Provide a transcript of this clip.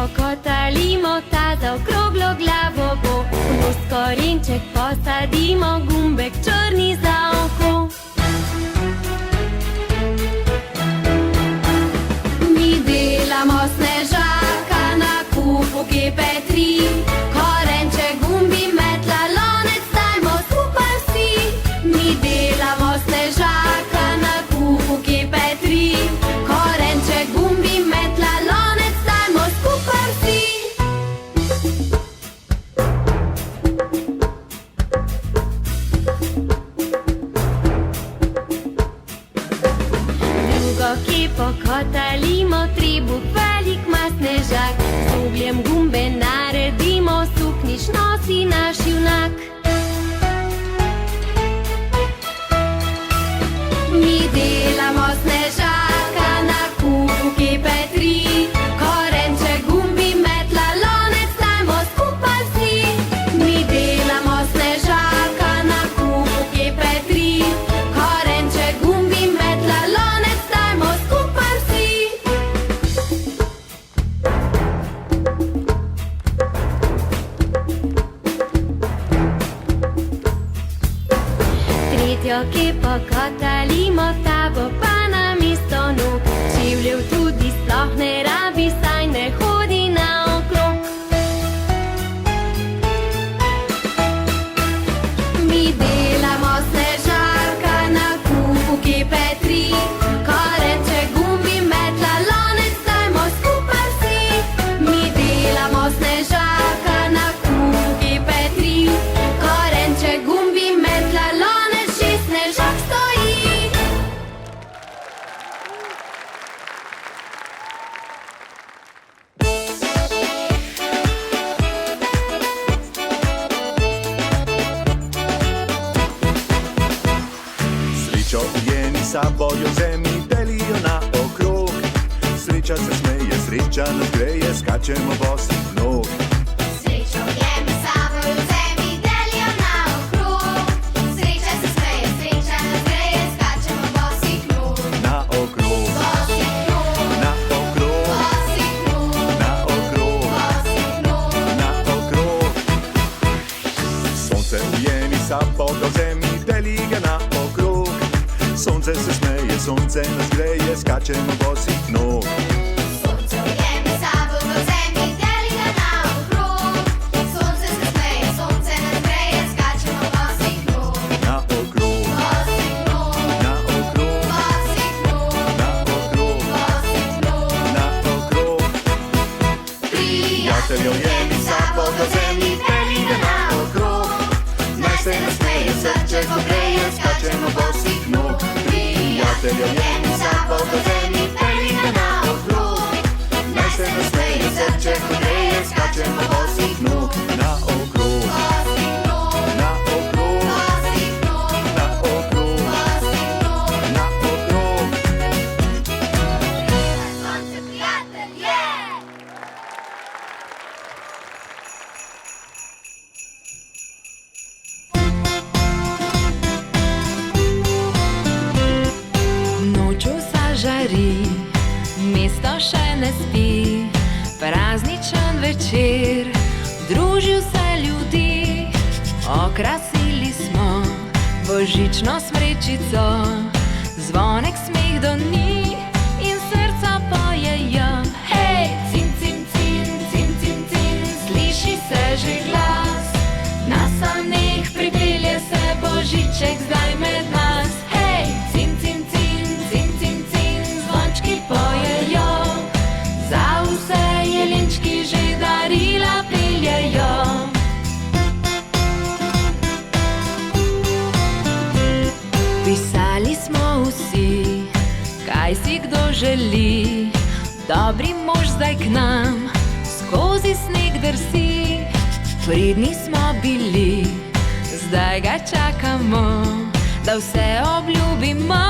pokotalimo, ta za okroglo glavo bo. Gost korenček posadimo, gumbek črni za oko. Mi delamo snežaka na kupu GP3. Korenček, gumbi, metla, lonec, dajmo skupaj vsi. Mi delamo snežaka na kupu GP3. Korenček, gumbi, metla, lonec, dajmo skupaj vsi. Drugo kepo kotalimo, trebuh velik ma snežak. Z ogljem gumbe naredimo, sukniš nosi naš junak. Mi delamo snežaka na kupu GP3. Korenček, gumbi, metla, lonec, dajmo skupaj vsi. Mi delamo snežaka na kupu GP3. Korenček, gumbi, metla, lonec, dajmo skupaj vsi. Tretjo kepo kotalimo, ta bo pa namesto nog. Čevljev tudi sploh ne rabi, saj ne hodi naokrog. Mi delamo snežaka na kupu GP3. Korenček, gumbi, metla, lonec, dajmo skupaj vsi. Mi delamo snežaka na kupu GP3. Korenček, gumbi, metla, lonec, že snežak stoji. Srečo ujeni sabojo v zemlji, delijo na okrog. Sreča se smeje, sreča nas greje, skačemo bosih nog. Srečo ujemi sabo v zemlji, delijo naokrog. Sreča se smeje, sreča nas greje, skačemo bosih nog. Na okrog, Bosih nog, na okrog, bosih nog, na okrog, bosih nog. na okrog. Sonce ujeni sabojo v zemlji, deli ga na okrog. Sonce se smeje, sonce nas greje, skačemo bosih nog. Sonce ujemi sabo v zemlji, deli ga naokrog. Sonce se smeje, sonce nas greje, skačemo bosih nog. Na okrog, Bosih nog, na okrog, bosih nog, na okrog, bosih nog. na okrog. Prijateljo ujemi sabojo v zemlji, deli ga na okrog. Naj se nasmeje, srce pogreje, skačemo bosih nog. Prijateljo ujemi sabojo v zemlji, deli ga na okrog. Naj se nasmeje, srce pogreje, skačemo bosih nog. Na okrog, Bosih nog, na okrog, bosih nog, na okrog, bosih nog. na okrog. Sonce prijatelj je! Noč vsa žari, mesto še ne spi. Prazničen večer, druži vse ljudi. Okrasili smo božično smrečico, zvonek, smeh do njih in srca pojejo. Hej, cim, cim, cim, cim, cim, cim, sliši se že glas. Na saneh pripelje se božiček zdaj med nas. Hej, cim, cim, cim, cim, cim, cim, zvončki pojejo. Za vse jelenčki že darila peljejo. Pisali smo vsi, kaj si kdo želi. Dobri mož zdaj k nam, skozi sneg drsi. Pridni smo bili, zdaj ga čakamo, da vse obljubimo.